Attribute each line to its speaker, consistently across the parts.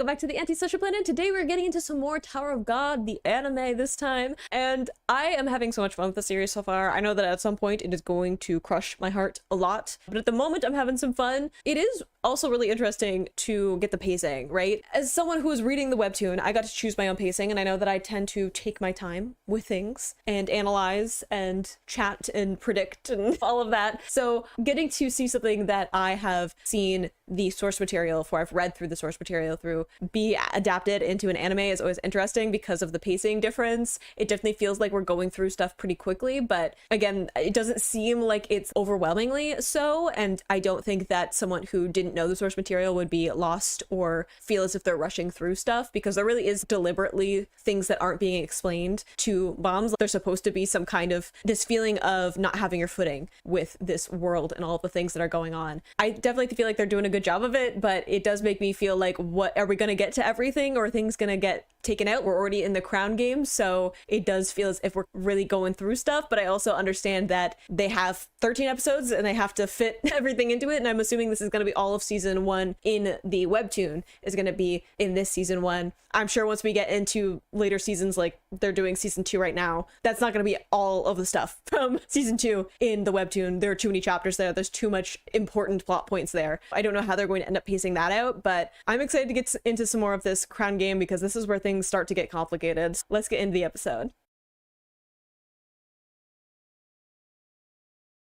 Speaker 1: welcome back to the Antisocial Planet. Today we're getting into some more Tower of God, the anime this time, and I am having so much fun with the series so far. I know that at some point it is going to crush my heart a lot, but at the moment I'm having some fun. It is also really interesting to get the pacing, right? As someone who is reading the webtoon, I got to choose my own pacing, and I know that I tend to take my time with things and analyze and chat and predict and all of that. So getting to see something that I have seen the source material for, I've read through the source material through, be adapted into an anime is always interesting because of the pacing difference. It definitely feels like we're going through stuff pretty quickly, but again, it doesn't seem like it's overwhelmingly so, and I don't think that someone who didn't know the source material would be lost or feel as if they're rushing through stuff, because there really is deliberately things that aren't being explained to bombs. There's supposed to be some kind of this feeling of not having your footing with this world and all of the things that are going on. I definitely feel like they're doing a good job of it, but it does make me feel like, what are we going to get to everything, or are things going to get taken out? We're already in the crown game, so it does feel as if we're really going through stuff, but I also understand that they have 13 episodes and they have to fit everything into it, and I'm assuming this is going to be all of season 1 in the webtoon is going to be in this season 1. I'm sure once we get into later seasons, like they're doing season 2 right now, that's not going to be all of the stuff from season 2 in the webtoon. There are too many chapters there. There's too much important plot points there. I don't know how they're going to end up pacing that out, but I'm excited to get into some more of this crown game because this is where things start to get complicated. Let's get into the episode.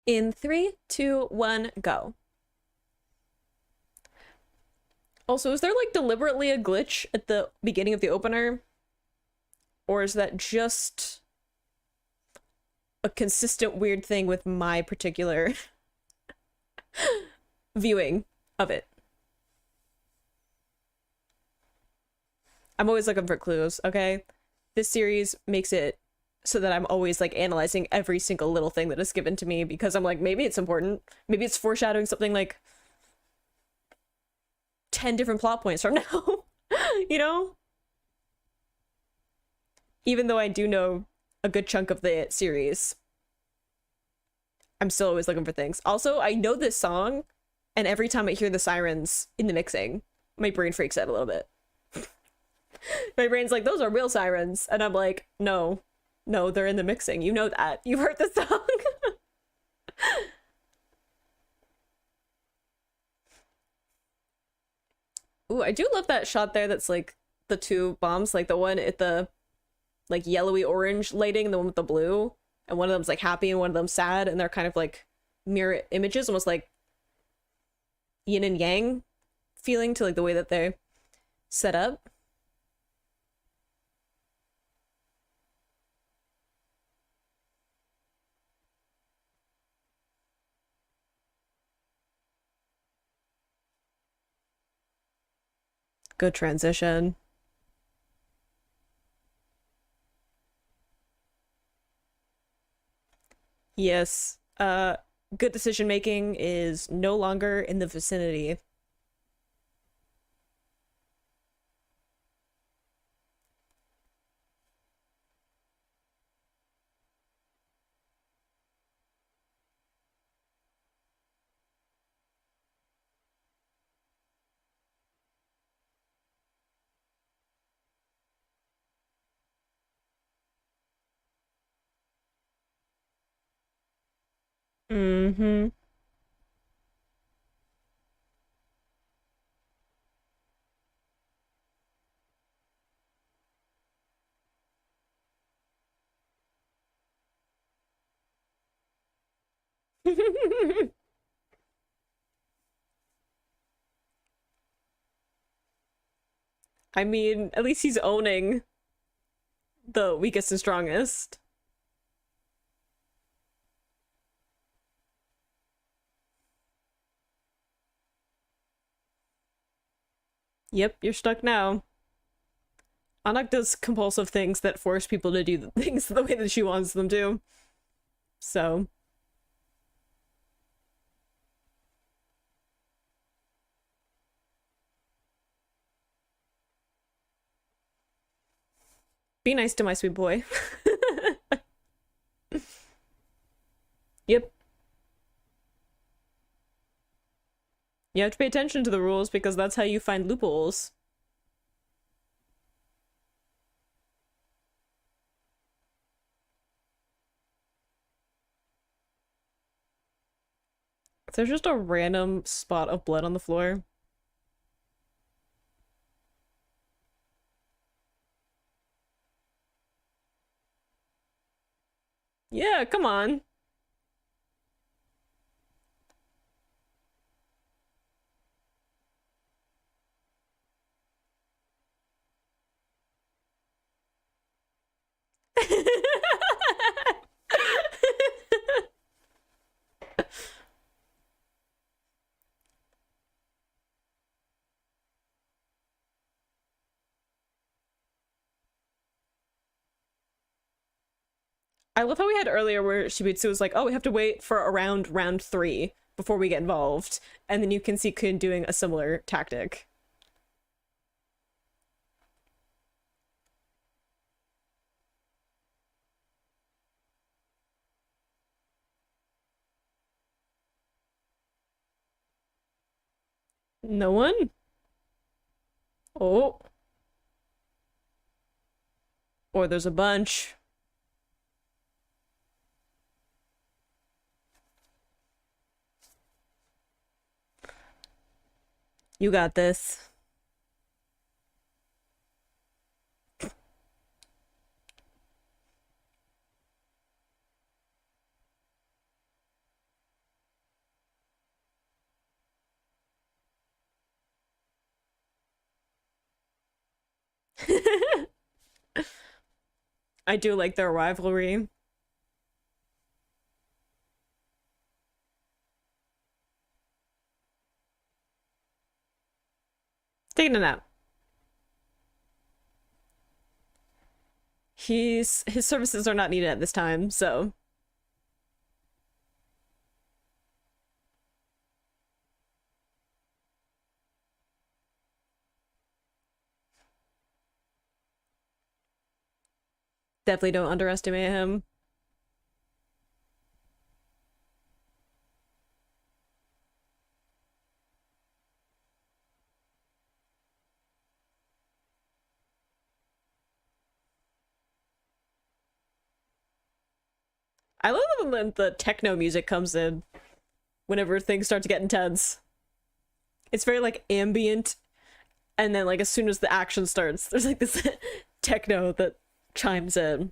Speaker 1: In 3, 2, 1, go. Also, is there like deliberately a glitch at the beginning of the opener? Or is that just a consistent weird thing with my particular viewing of it? I'm always looking for clues, okay? This series makes it so that I'm always like analyzing every single little thing that is given to me, because I'm like, maybe it's important. Maybe it's foreshadowing something like 10 different plot points from now, you know? Even though I do know a good chunk of the series, I'm still always looking for things. Also, I know this song, and every time I hear the sirens in the mixing, my brain freaks out a little bit. My brain's like, those are real sirens. And I'm like, no, they're in the mixing. You know that. You've heard the song. Ooh, I do love that shot there that's like the two bombs, like the one at the like yellowy orange lighting and the one with the blue. And one of them's like happy and one of them's sad, and they're kind of like mirror images, almost like yin and yang feeling to like the way that they set up. Good transition. Yes. Good decision making is no longer in the vicinity. Mm-hmm. I mean, at least he's owning the weakest and strongest. Yep, you're stuck now. Anak does compulsive things that force people to do the things the way that she wants them to. So. Be nice to my sweet boy. Yep. You have to pay attention to the rules because that's how you find loopholes. There's just a random spot of blood on the floor. Yeah, come on. I love how we had earlier where Shibitsu was like, oh, we have to wait for around round 3 before we get involved. And then you can see Kun doing a similar tactic. No one? Oh. Or there's a bunch. You got this. I do like their rivalry. Taking a nap. His services are not needed at this time, so definitely don't underestimate him. I love when the techno music comes in whenever things start to get intense. It's very like ambient, and then like as soon as the action starts, there's like this techno that chimes in.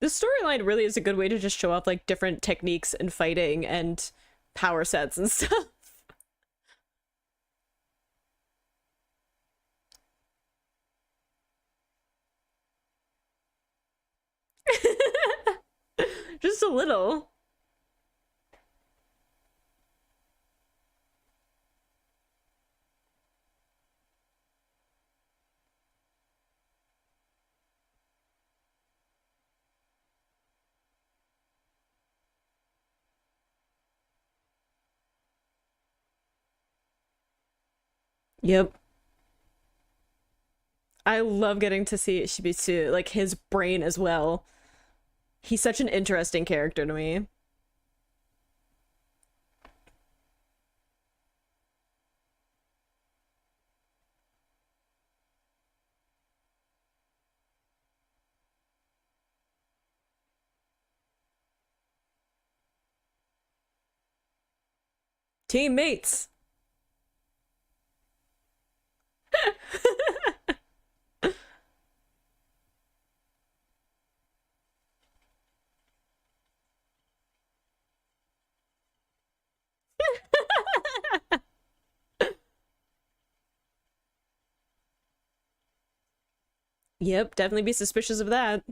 Speaker 1: This storyline really is a good way to just show off like different techniques in fighting and power sets and stuff. Just a little. Yep. I love getting to see Shibitsu, like his brain as well. He's such an interesting character to me. Teammates. Yep, definitely be suspicious of that.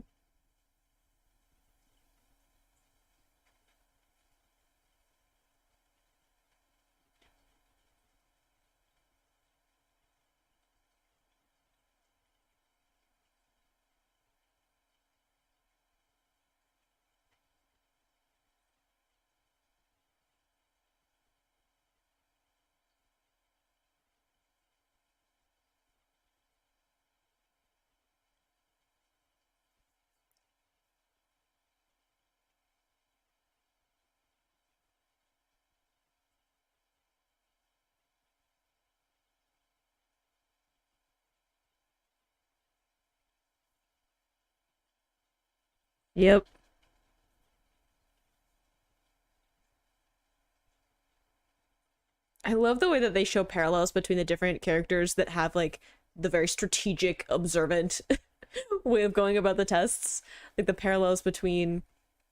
Speaker 1: Yep. I love the way that they show parallels between the different characters that have like the very strategic, observant way of going about the tests. Like the parallels between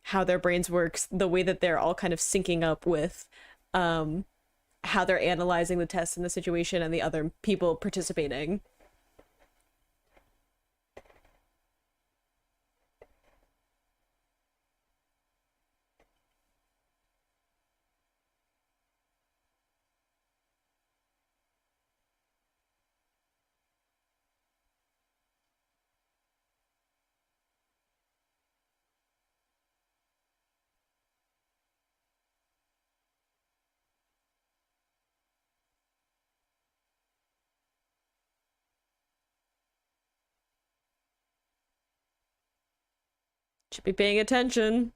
Speaker 1: how their brains works, the way that they're all kind of syncing up with um how they're analyzing the test and the situation and the other people participating. Should be paying attention.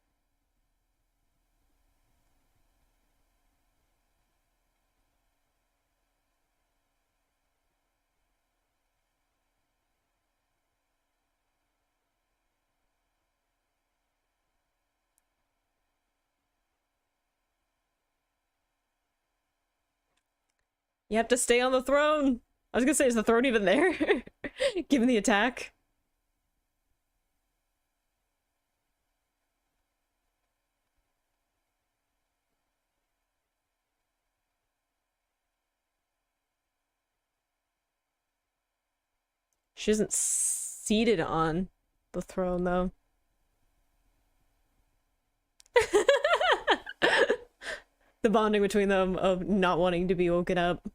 Speaker 1: You have to stay on the throne. I was gonna say, is the throne even there? Given the attack. She isn't seated on the throne, though. The bonding between them of not wanting to be woken up.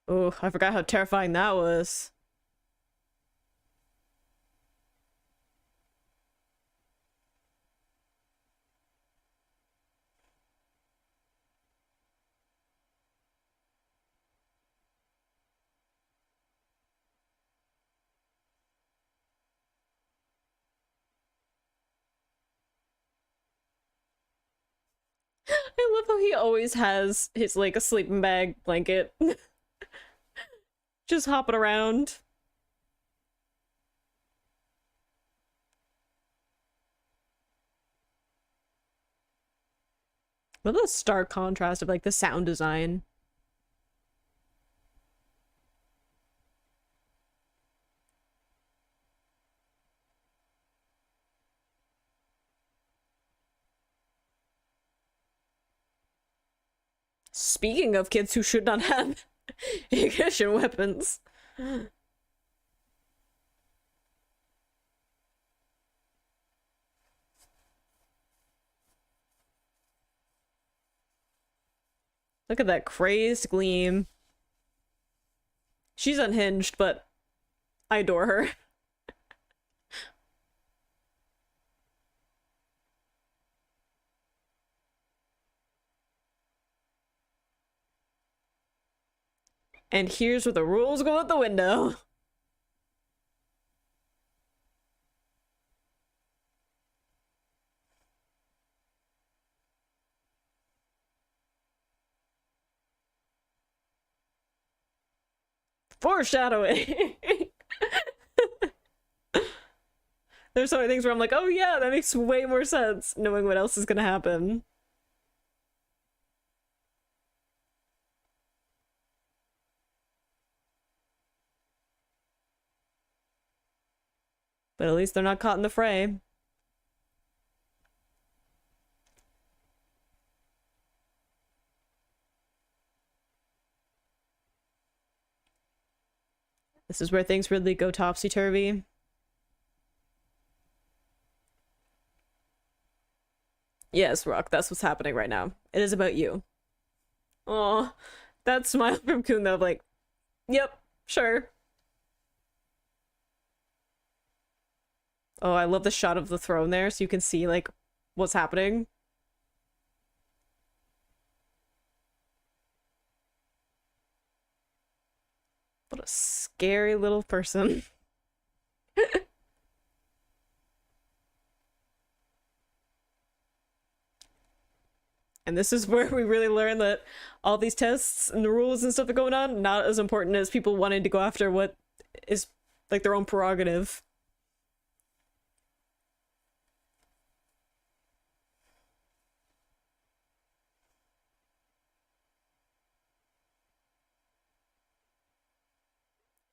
Speaker 1: Oh, I forgot how terrifying that was. I love how he always has his like a sleeping bag blanket. Just hopping around. What a stark contrast of like the sound design. Speaking of kids who should not have ignition weapons. Look at that crazed gleam. She's unhinged, but I adore her. And here's where the rules go out the window. Foreshadowing. There's so many things where I'm like, oh yeah, that makes way more sense, knowing what else is gonna happen. But at least they're not caught in the fray. This is where things really go topsy-turvy. Yes, Rock, that's what's happening right now. It is about you. Oh, that smile from Kun though, like, yep, sure. Oh, I love the shot of the throne there so you can see, like, what's happening. What a scary little person. And this is where we really learn that all these tests and the rules and stuff that are going on, not as important as people wanting to go after what is like their own prerogative.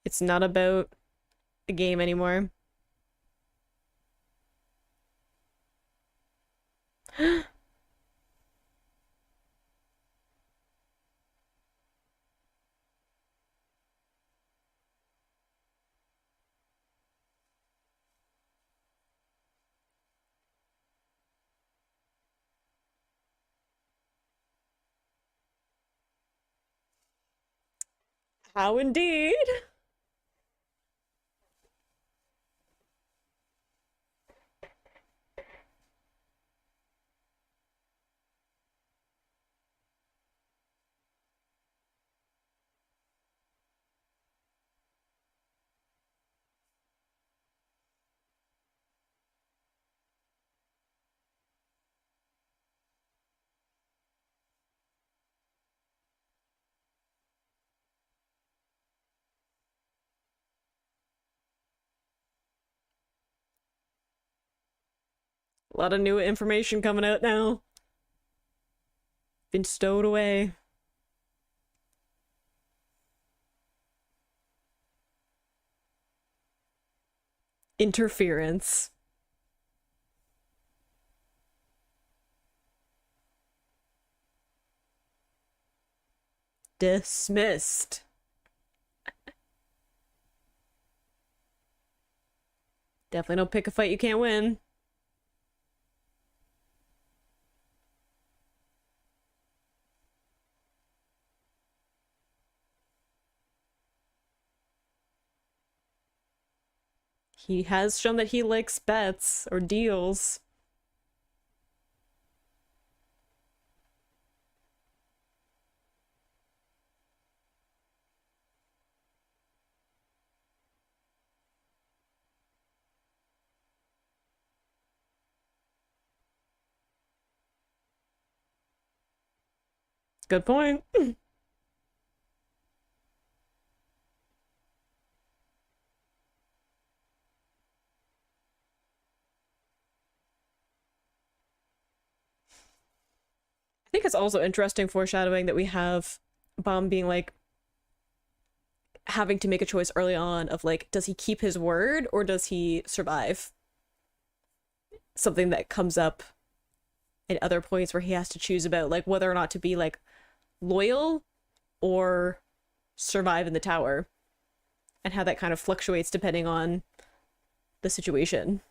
Speaker 1: It's not about a game anymore. How indeed? A lot of new information coming out now. Been stowed away. Interference. Dismissed. Definitely don't pick a fight you can't win. He has shown that he likes bets or deals. Good point. I think it's also interesting foreshadowing that we have Bomb being like having to make a choice early on of like, does he keep his word or does he survive? Something that comes up at other points where he has to choose about like whether or not to be like loyal or survive in the tower, and how that kind of fluctuates depending on the situation.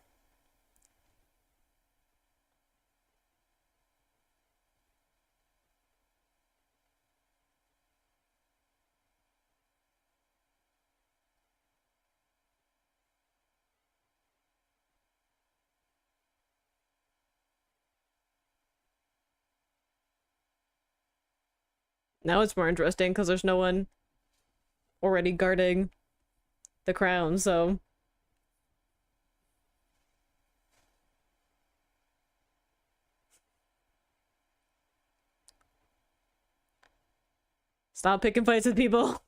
Speaker 1: Now it's more interesting because there's no one already guarding the crown, so stop picking fights with people.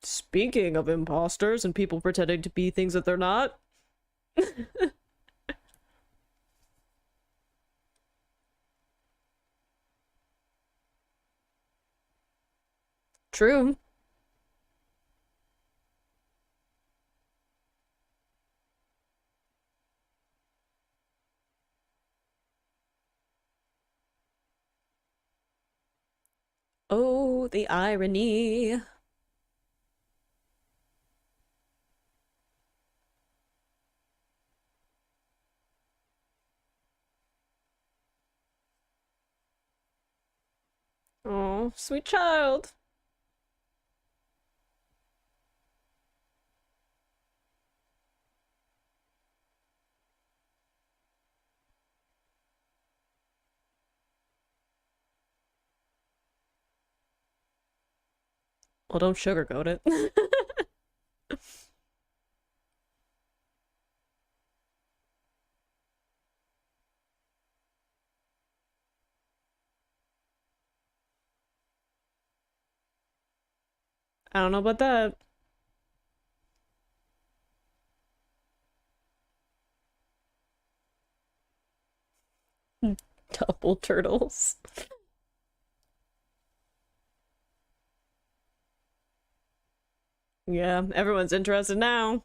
Speaker 1: Speaking of imposters and people pretending to be things that they're not. True. Oh, the irony. Oh, sweet child. Well, don't sugarcoat it. I don't know about that. Double turtles. Yeah, everyone's interested now.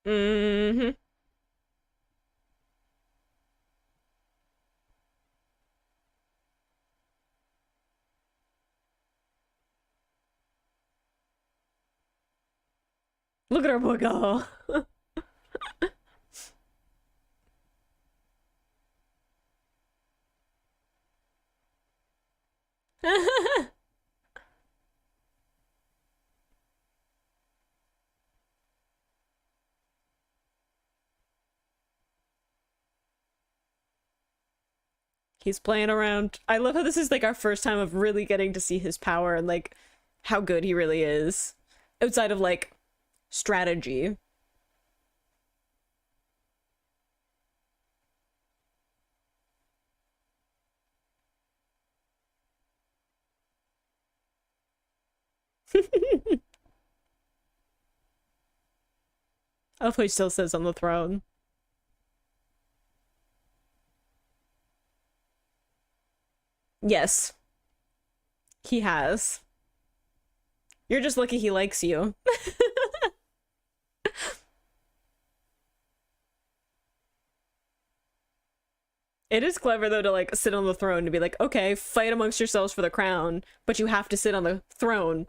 Speaker 1: Hmm. Look at our boy go. He's playing around. I love how this is like our first time of really getting to see his power and like how good he really is. Outside of like strategy. I love how he still sits on the throne. Yes, he has. You're just lucky he likes you. It is clever though to like sit on the throne to be like, okay, fight amongst yourselves for the crown, but you have to sit on the throne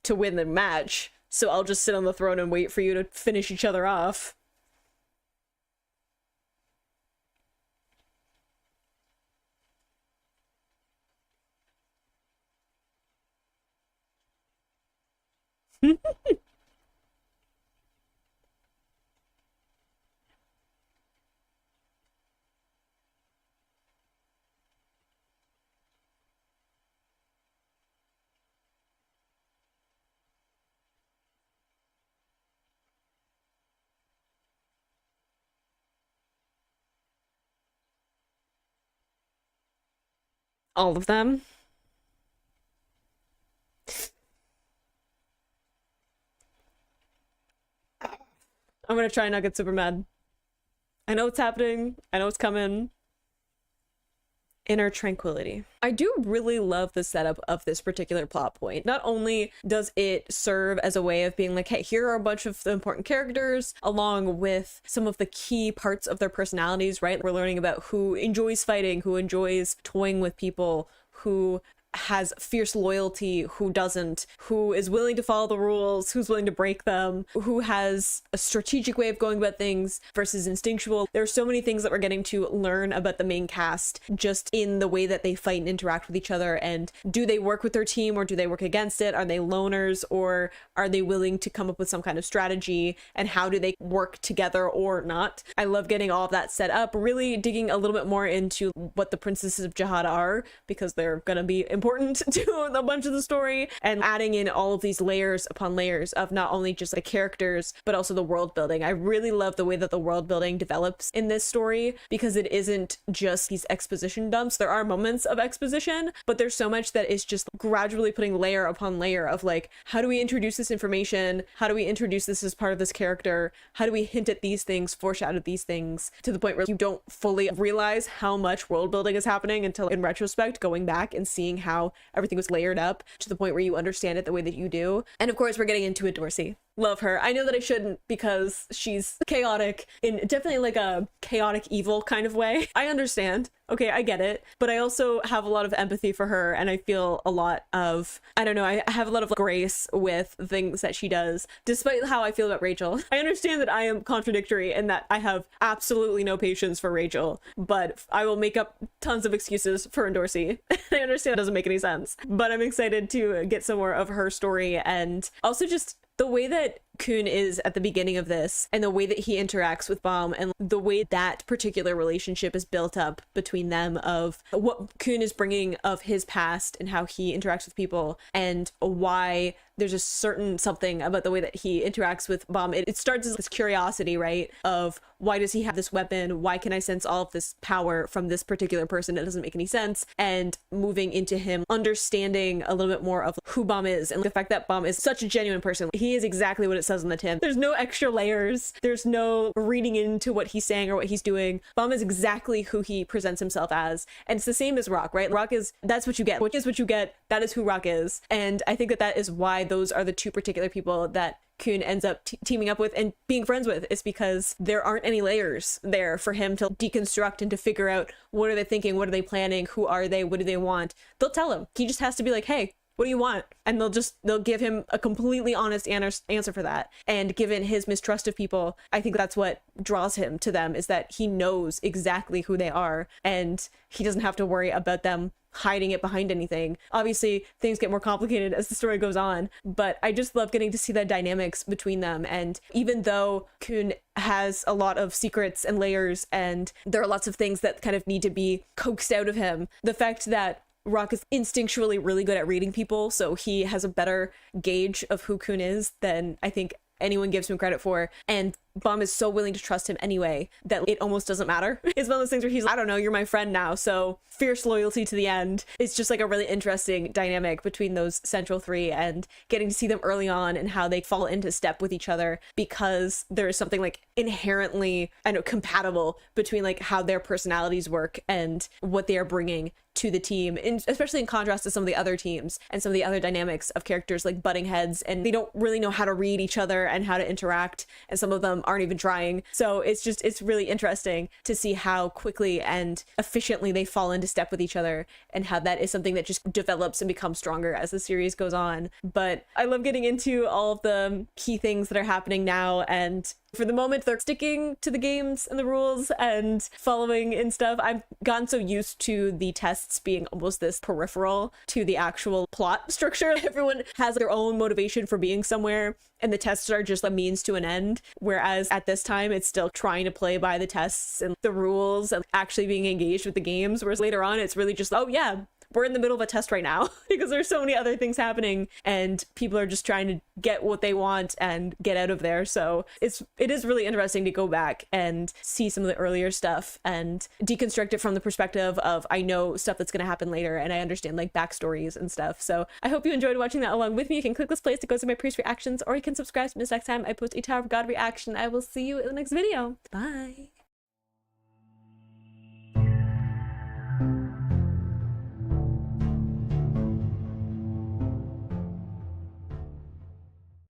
Speaker 1: to win the match. So I'll just sit on the throne and wait for you to finish each other off. All of them. I'm gonna try not get super mad. I know it's happening. I know it's coming. Inner tranquility. I do really love the setup of this particular plot point. Not only does it serve as a way of being like, hey, here are a bunch of the important characters, along with some of the key parts of their personalities, right? We're learning about who enjoys fighting, who enjoys toying with people, who has fierce loyalty, who doesn't, who is willing to follow the rules, who's willing to break them, who has a strategic way of going about things versus instinctual. There are so many things that we're getting to learn about the main cast just in the way that they fight and interact with each other. And do they work with their team or do they work against it? Are they loners or are they willing to come up with some kind of strategy? And how do they work together or not? I love getting all of that set up, really digging a little bit more into what the princesses of Jihad are, because they're gonna be important to a bunch of the story, and adding in all of these layers upon layers of not only just the characters but also the world building. I really love the way that the world building develops in this story, because it isn't just these exposition dumps. There are moments of exposition, but there's so much that is just gradually putting layer upon layer of like, how do we introduce this information? How do we introduce this as part of this character? How do we hint at these things, foreshadow these things, to the point where you don't fully realize how much world building is happening until in retrospect going back and seeing how everything was layered up to the point where you understand it the way that you do. And of course, we're getting into it, Dorsey. love her. I know that I shouldn't because she's chaotic in definitely like a chaotic evil kind of way. I understand. Okay, I get it. But I also have a lot of empathy for her, and I feel a lot of, I don't know, I have a lot of grace with things that she does, despite how I feel about Rachel. I understand that I am contradictory and that I have absolutely no patience for Rachel, but I will make up tons of excuses for Endorsi. I understand it doesn't make any sense, but I'm excited to get some more of her story, and also just the way that Kun is at the beginning of this, and the way that he interacts with Baum, and the way that particular relationship is built up between them, of what Kun is bringing of his past and how he interacts with people, and why there's a certain something about the way that he interacts with Baum. It starts as this curiosity, right, of why does he have this weapon? Why can I sense all of this power from this particular person? It doesn't make any sense. And moving into him understanding a little bit more of who Baum is, and the fact that Baum is such a genuine person. He is exactly what it says on the tin. There's no extra layers. There's no reading into what he's saying or what he's doing. Baum is exactly who he presents himself as. And it's the same as Rock, right? Rock is, that's what you get. What is what you get. That is who Rock is. And I think that that is why those are the two particular people that Kun ends up teaming up with and being friends with, is because there aren't any layers there for him to deconstruct and to figure out what are they thinking, what are they planning, who are they, what do they want. They'll tell him. He just has to be like, hey, what do you want? And they'll give him a completely honest answer for that. And given his mistrust of people, I think that's what draws him to them, is that he knows exactly who they are, and he doesn't have to worry about them hiding it behind anything. Obviously, things get more complicated as the story goes on, but I just love getting to see the dynamics between them. And even though Kun has a lot of secrets and layers, and there are lots of things that kind of need to be coaxed out of him, the fact that Rock is instinctually really good at reading people, so he has a better gauge of who Kun is than I think anyone gives him credit for, and Baum is so willing to trust him anyway that it almost doesn't matter. It's one of those things where he's like, I don't know, you're my friend now, so fierce loyalty to the end. It's just like a really interesting dynamic between those central three, and getting to see them early on and how they fall into step with each other, because there is something like inherently, I know, compatible between like how their personalities work and what they are bringing to the team, especially in contrast to some of the other teams and some of the other dynamics of characters like butting heads, and they don't really know how to read each other and how to interact, and some of them aren't even trying. So it's really interesting to see how quickly and efficiently they fall into step with each other, and how that is something that just develops and becomes stronger as the series goes on. But I love getting into all of the key things that are happening now, and for the moment they're sticking to the games and the rules and following and stuff. I've gotten so used to the tests being almost this peripheral to the actual plot structure. Everyone has their own motivation for being somewhere, and the tests are just a means to an end, whereas at this time it's still trying to play by the tests and the rules and actually being engaged with the games, whereas later on it's really just, oh yeah, we're in the middle of a test right now, because there's so many other things happening and people are just trying to get what they want and get out of there. So it is really interesting to go back and see some of the earlier stuff and deconstruct it from the perspective of, I know stuff that's going to happen later, and I understand like backstories and stuff. So I hope you enjoyed watching that along with me. You can click this place to go to my previous reactions, or you can subscribe to miss next time I post a Tower of God reaction. I will see you in the next video. Bye.